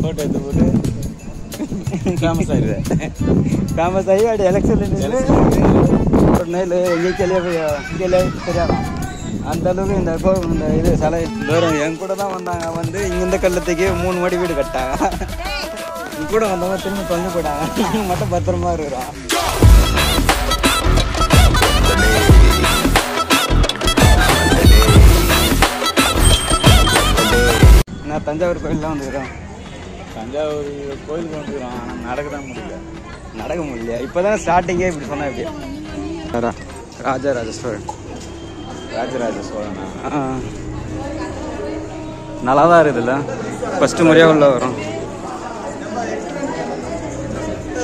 Photo எடுத்து போட்டு famous ஆகிடுவேன். Famous ஆகி அப்படி எலெக்ஷன் ஒரு நாள் எங்கே கேள்வி தெரியாதான் அந்த அளவுக்கு இந்த இது சிலை தூரம் என் கூட தான் வந்தாங்க. வந்து இங்கிருந்த கல்லத்துக்கு 3 மாடி வீடு கட்டாங்க. இங்க கூட வந்தவங்க திரும்பி தொலைஞ்சு போயிட்டாங்க. மட்டும் பத்திரமா இருக்கிறோம். நான் தஞ்சாவூர் கோயிலெலாம் வந்துக்கிறோம். தஞ்சாவூர் கோயிலுக்கு வந்துக்கிறோம். ஆனால் நடக்க முடியல. இப்போ தான் ஸ்டார்டிங்கே இப்படி சொன்னால் எப்படி ராஜராஜ சோழன். நல்லா தான் இருக்குதுல்ல. ஃபஸ்ட்டு முறையாக உள்ள வரும்.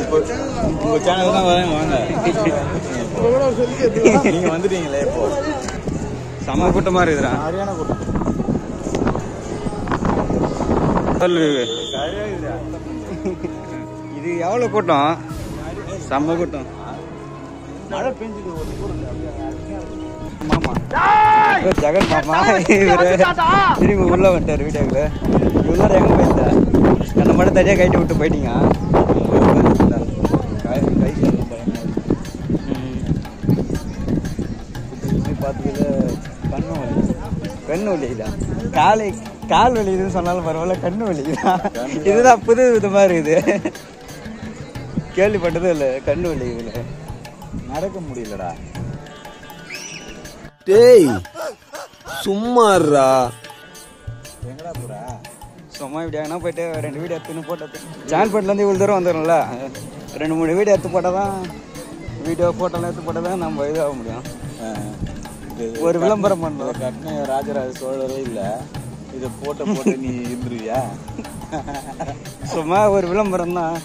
இப்போ உங்கள் சேனல் தான் வரேன் வாங்க. நீங்கள் வந்துட்டீங்களே இப்போ செம கூட்டமாக இருக்குதுடா. சரியான கூட்டம். இது எவ்வளோ கூட்டம்? செம்ம கூட்டம். மழை பெஞ்சுது ஒரு மாமா ஜெகன் மாமா இவரு திரும்பி உள்ள வந்துட்டார் வீடியோக்குள்ள. இவ்வளோ எங்கே போயிருந்தா அந்த மட்டும் தனியாக கைட்டு விட்டு போயிட்டீங்க. பார்த்ததுல கண்ணு வலிக்குதான். கால் வலிக்குதுன்னு சொன்னாலும் பரவாயில்ல, கண்ணு வலிக்குதான். இதுதான் புது விதமாக இருக்குது. கேள்விப்பட்டதும் இல்லை கண்ணு வலிக்குதுல. நடக்க முடியலடா. டேய் சும்மாறா. எங்கடா போற? சும்மா இப்படி எங்கன்னா போயிட்டு 2 வீடியோ எடுத்துன்னு போட்டது. ஜான்பேட்லேருந்து இவ்வளோ தூரம் வந்துடும்ல. 2-3 வீடியோ எடுத்து போட்டால் தான் வீடியோ ஃபோட்டோலாம் எடுத்து போட்டால் தான் நம்ம இதாக முடியும். ஒரு விளம்பரம் பண்ணலாம். கட்டின ராஜராஜ சோழரே இல்லை. இதை போட்டு நீ இருந்துருவியா? சும்மா ஒரு விளம்பரம் தான்.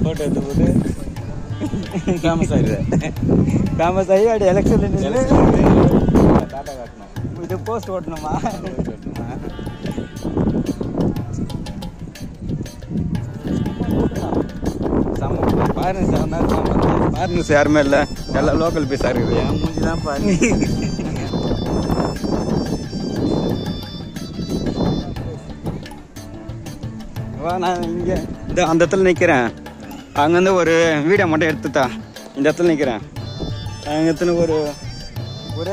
ஃபோட்டோ எடுத்து போட்டு ஃபேமஸ் ஆகிடுவேன். ஃபேமஸ் ஆகி அப்படி எலெக்ஷன் டாட்டா காட்டணும். இது போஸ்ட் ஓட்டணுமா? ஃபாரினர்ஸ் யாருமே இல்லை, எல்லாம் லோக்கல் பீஸாக இருக்குது. என் மூஞ்சி தான் பாரு. நான் இங்கே அந்த இடத்துல நிற்கிறேன். அங்கேருந்து ஒரு வீடியோ மட்டும் எடுத்துட்டா இந்த இடத்துல நிற்கிறேன். அங்கே எத்தனை ஒரே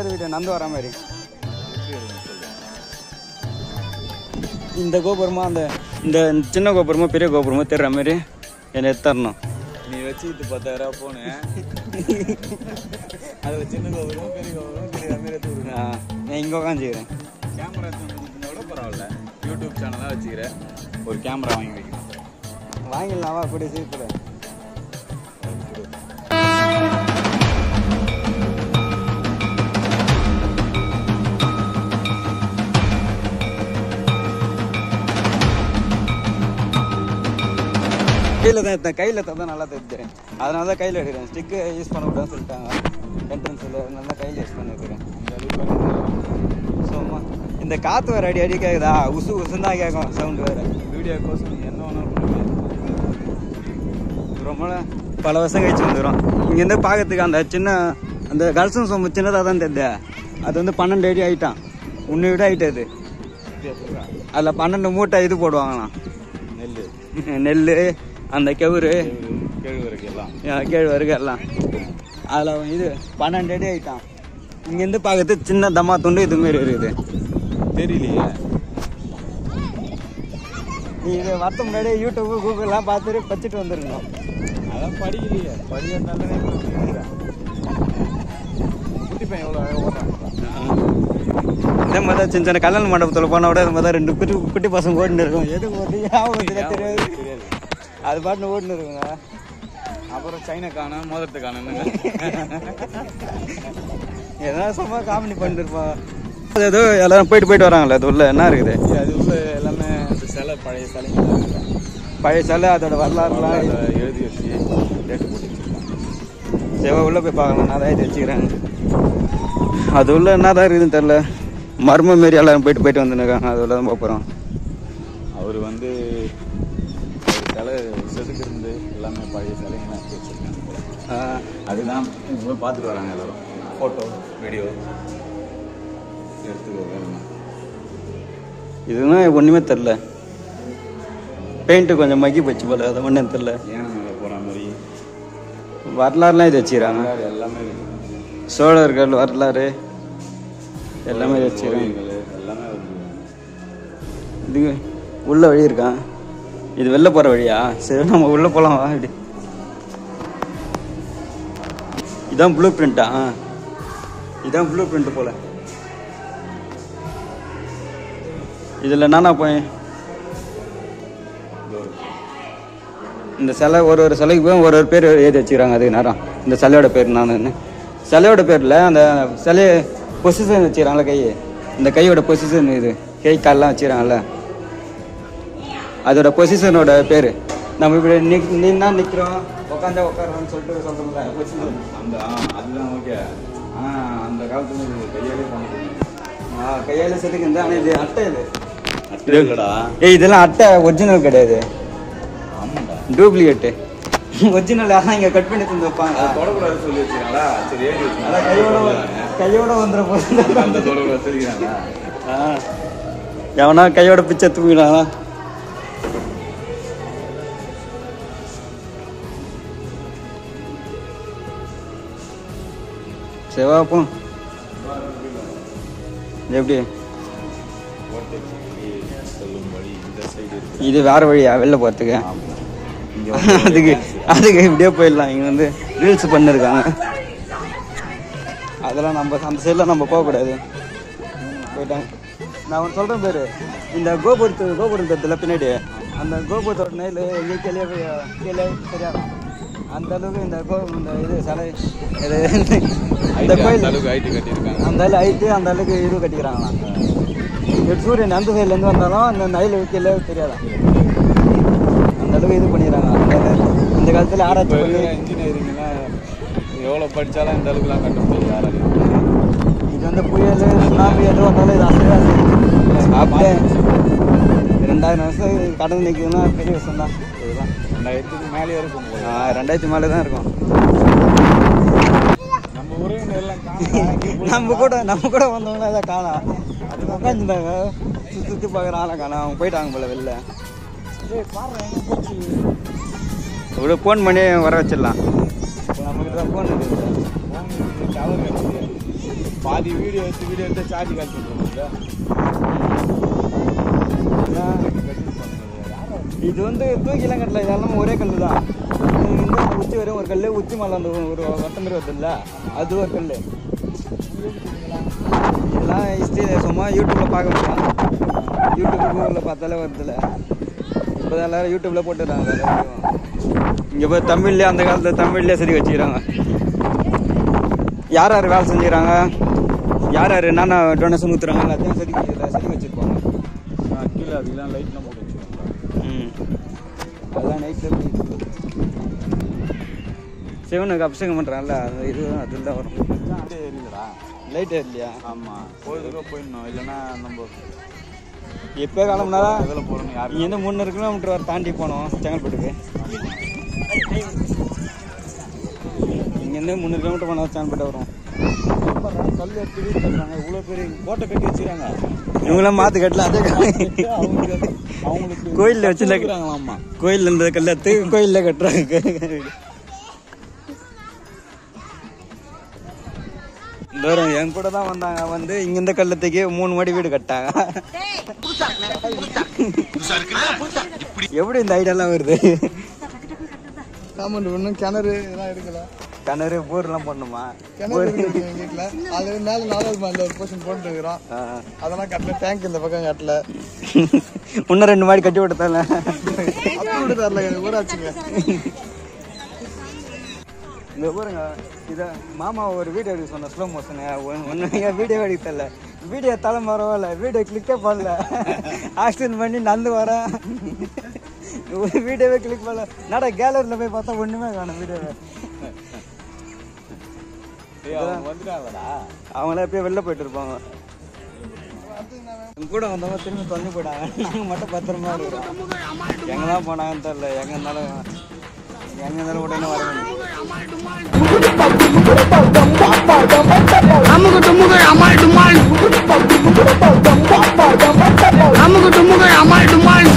வீடியோ நடந்து வர மாதிரி. இந்த கோபுரமா இந்த சின்ன கோபுரமா பெரிய கோபுரமா தெரிற மாதிரி என்னை எடுத்துடணும். நீ வச்சுக்கிட்டு 10,000 போனேன். அதில் சின்ன கோபுரம் பெரிய கோபுரம் தெரியாத மாதிரி எடுத்து விடுங்க. நான் இங்கே உட்காந்துக்கிறேன். கேமரா கூட பரவாயில்ல. யூடியூப் சேனலாக வச்சுக்கிறேன். ஒரு கேமரா வாங்கி வைக்கணும். வாங்கிடலாமா கூடிய சீக்கிரம். கையில் தான் எடுத்தேன். கையில் தான் நல்லா தெரிஞ்சுறேன். அதனால தான் கையில் எடுக்கிறேன். ஸ்டிக்கு யூஸ் பண்ணக்கூடாதுன்னு சொல்லிட்டாங்க என்ட்ரன்ஸில். அதனால தான் கையில் யூஸ் பண்ணிக்கிறேன். சும்மா இந்த காற்று வேறு அடி கேட்குதா? உசுன்னு தான் கேட்கும் சவுண்டு வேறு. வீடியோ கோர்ஸ் நீங்கள் என்ன வேணாலும் பண்ணுவீங்க. ரொம்ப பல வருஷம் கழிச்சு வந்துடும். இங்கேருந்து பார்க்கறதுக்கு அந்த கல்சன் சொம்பு சின்னதாக தான் தெரியுது. அது வந்து 12 அடி ஆகிட்டான். உன்னை விட ஆகிட்டது. அதில் 12 மூட்டை இது போடுவாங்களாம். நெல் அந்த கேழ்வரகு எல்லாம் அதில் இது 12 அடி ஆகிட்டான். இங்கேருந்து பார்க்கறது சின்ன தம்மா துண்டு இதுமாரி இருக்குது. தெரியலையே. நீ இது வரத்து முன்னாடியே யூடியூப்பு கூகுள்லாம் பார்த்துட்டு படிச்சுட்டு வந்துருக்கணும். அதான் படிக்கலையே. படிக்கிறதாலே குட்டி பையன் எவ்வளோ ஓட்டான். இதே மாதிரி தான் சின்ன கல்யாண மண்டபத்தில் போனால் கூட இது மாதிரி தான் 2 குட்டி பசங்க ஓடின்னு இருக்கும். எதுக்கு ஓட்டி தெரியாது. அது பாட்டுன்னு ஓடின்னு இருக்குங்க. அப்புறம் சைனா காணும் மோதிரத்தை காணுங்க. எதனா சும்மா காமெடி பண்ணிட்டு இருப்பான். அது ஏதோ எல்லாரும் போயிட்டு வராங்களே. அது உள்ள என்ன இருக்குது? அது உள்ள எல்லாமே சிலை, பழைய சிலைங்க. பழைய சிலை, அதோட வரலாறுலாம் எழுதி வச்சு டேட்டு போட்டு வச்சுருக்காங்க. சேவை உள்ளே போய் பார்க்கலாம். நான் தான் எழுதி வச்சுக்கிறேன். அது உள்ள என்னதான் இருக்குதுன்னு தெரில. மர்ம மாரி எல்லாரும் போயிட்டு வந்துருக்காங்க. அது உள்ள தான் போகிறோம். அவர் வந்து சிலை செதுக்கிருந்து எல்லாமே பழைய சிலைங்கெல்லாம் எடுத்து வச்சுருக்காங்க. அதுதான் இப்போ பார்த்துட்டு வராங்க எல்லோரும். ஃபோட்டோ வீடியோ எடுத்துக்க வேணுமா? இதுனா ஒன்றுமே தெரில. பெயிண்ட்டு கொஞ்சம் மக்கி போச்சு போல, அதை ஒன்றும் தெரியல. ஏன் மேலே போகிற மாதிரி வரலாறுலாம் இது வச்சுக்கிறாங்க. எல்லாமே இருக்கு. சோழர்கள் வரலாறு எல்லாமே இது வச்சுக்கிறாங்க. எல்லாமே வந்து இது உள்ள வழி இருக்கான். இது வெளில போகிற வழியா? சரி நம்ம உள்ளே போகலாம் வா. இப்படி இதான் ப்ளூ பிரிண்டா? இதான் ப்ளூ பிரிண்ட் போல. இதில் என்னன்னா போய் இந்த சிலை ஒரு சிலைக்கு போய் ஒரு பேர் எழுதி வச்சுக்கிறாங்க. அதுக்கு நேரம் இந்த சிலையோட பேர் நான் சிலையோட பேரில் அந்த சிலையை பொசிஷன் வச்சுக்கிறாங்களே, கை இந்த கையோட பொசிஷன், இது கை கால்லாம் வச்சுக்கிறாங்கல்ல, அதோட பொசிஷனோட பேர். நம்ம இப்படி நின்னா நிற்கிறோம், உட்காந்தா உட்காரோன்னு சொல்லிட்டு சொல்கிறோம்ல பொசிஷன். அந்த அதுதான் ஓகே. ஆனால் அந்த காலத்தில் இது கையாலே பண்ணுறது. கையால் செதுக்குது. ஆனால் இது அட்டை, இது அட்டை இல்லைடா. இதெல்லாம் அட்டை ஒரிஜினல் கிடையாது, ஆமாண்டா டூப்ளிகேட்டு. ஒரிஜினல் ஆனால் இங்கே கட் பண்ணி தந்து வைப்பாங்க. தொடக்கூடாது சொல்லி வச்சுக்கிறாங்களா? சரி ஏறி அதான் கையோட வந்துட போகுது. அந்த தொடக்கூடாது சொல்லிக்கிறாங்களா? எவனா கையோட பிச்சை தூக்கினானா? செவாப்போம் எப்படி சொல்லும் வழி இந்த சைடு இருக்கு. இது வேற வழியா வெளில போகிறதுக்கு? அதுக்கு இப்படியே போயிடலாம். இங்கே வந்து ரீல்ஸ் பண்ணிருக்காங்க. அதெல்லாம் நம்ம அந்த சைடில் நம்ம போகக்கூடாது. போயிட்டாங்க. நான் ஒன்று சொல்கிறேன் பேர், இந்த கோபுரம் தத்துல பின்னாடி அந்த கோபுரத்தோட நெல் எங்கேயும் கீழே தெரியாதான். அந்த அளவுக்கு இந்த இது சிலை இது இந்த கோயில் அந்த அளவு ஹைட்டு, அந்த அளவுக்கு இது கட்டிக்கிறாங்களாம். சூரியன் அந்த சைட்லேருந்து வந்தாலும் அந்த நெல் கீழே தெரியாதான். அந்த அளவுக்கு இது பண்ணிடுறாங்க. அந்த காலத்தில் ஆராய்ச்சி பண்ணி இன்ஜினியரிங்லாம் எவ்வளோ படித்தாலும் இந்த அளவுக்குலாம் கட்ட முடியாது யாராலையும். இது வந்து புயல் சுனாமி எதுவும் வந்தாலும் இது அசையாது. சாப்பிட்டு 2000 வருஷம் கடந்து நிற்குதுன்னா பெரிய விஷயம் தான். இதுதான் 2000க்கு மேலே இருக்கும். 2000 மேலே தான் இருக்கும். நம்ம உறவினர்லாம் நம்ம கூட வந்தவங்கள அதை காணோம். அது உட்காந்துருந்தாங்க, சுற்றி பார்க்குற ஆளை காணோம். அவங்க போயிட்டாங்க போல வெளில. இவ்வளோ ஃபோன் பண்ணி வர வச்சிடலாம். நம்மகிட்ட தான் ஃபோன் இருக்குது. டவர் கிடையாது. பாதி வீடியோ எடுத்து சார்ஜ் காட்டிட்டு. இது வந்து தூக்கிலாம் கட்டல, இதெல்லாம் ஒரே கல் தான். இந்த உச்சி வரையும் ஒரு கல், உச்சி மலை அந்த ஒரு வட்டம் மாதிரி வருது இல்லை, அது ஒரு கல். இதெல்லாம் ஹிஸ்ட்ரி சும்மா யூடியூப்பில் பார்க்க முடியலாம். யூடியூப் கூகுளில் பார்த்தாலே வருதுல்ல. இப்போ தான் எல்லோரும் யூடியூப்பில் போட்டுடுறாங்க. இங்கே போய் தமிழ்லேயே அந்த காலத்தில் தமிழ்லேயே சரி வச்சுக்கிறாங்க. யார் யார் வேலை செஞ்சுக்கிறாங்க, யார் யார் என்னென்ன டொனேஷன் ஊற்றுறாங்க எல்லாத்தையும் சரி வச்சுருப்பாங்க. கீழே அதெல்லாம் லைட்லாம் போட்டு வச்சுருக்காங்க. அதெல்லாம் நைட்டில் சிவனுக்கு அபிஷேகம் பண்ணுறாங்கல்ல, அது இது அதில் தான் வரும். எரியுதுடா லைட் இல்லையா? ஆமாம், கோயிலுக்கு போயிடணும். இல்லைன்னா நம்ம எப்போ கிளம்புனால இதில் போகணும். யார் இங்கேருந்து 300 கிலோமீட்டர் வர தாண்டி போனோம் செங்கல்பட்டுக்கு. இங்கேருந்து 300 கிலோமீட்டர் போனால் செங்கல்பட்டு வரும். கல் எடுத்து வீடு கட்டுறாங்க. இவ்வளோ பெரிய கோட்டை கட்டி வச்சுக்கிறாங்க. இவங்களாம் மாற்று கட்டல, அதே அவங்களுக்கு கோயிலில் வச்சுருக்காங்களாம்மா. வச்சுருக்காங்களாம்மா. கோயிலில் இருந்த கல்லத்து கோயிலில் கட்டுறாங்க. தூரம் என் கூட தான் வந்தாங்க. வந்து இங்க இந்த கல்லத்துக்கு 3 மாடி வீடு கட்டாங்க. எப்படி இந்த ஐடியாலாம் வருது? ஒன்றும் கிணறு இதெல்லாம் எடுக்கல. கிணறு போர்லாம் பண்ணுமா? வீட்டில் அது மேலே 4வது மாடியில் ஒரு போர்ஷன் போட்டுருக்குறோம். அதெல்லாம் கட்டல. டேங்க் இந்த பக்கம் கட்டல. இன்னும் 2 மாடி கட்டி விட்டுத்தால அப்படி தரல, ஊராட்சிங்க. இந்த பாருங்க, இதை மாமா ஒரு வீடியோ எடுக்க சொன்ன ஸ்லோ மோஷனு. ஒன்று வீடியோ எடுக்க தெரியல, வீடியோ தலை பரவாயில்ல, வீடியோ கிளிக்கே பண்ணல. ஆக்சிடென்ட் பண்ணி நடந்து வரேன், ஒரு வீடியோவே கிளிக் பண்ணல. நட கேலரியில் போய் பார்த்தா ஒன்றுமே காணும் வீடியோவை. அவங்களாம் எப்பயும் வெளில போயிட்டு இருப்பாங்க. கூட வந்தவங்க திரும்பி தொலைஞ்சு போயிட்டாங்க. நாங்கள் மட்டும் பத்திரமா இருக்கிறோம். எங்கெல்லாம் போனாங்கன்னு தெரியல. எங்கே இருந்தாலும் உடனே வர வேண்டிய. அமுகு டுமுகள் அமால் டுமால், அமுகு டுமுகள் அமால் டுமால்.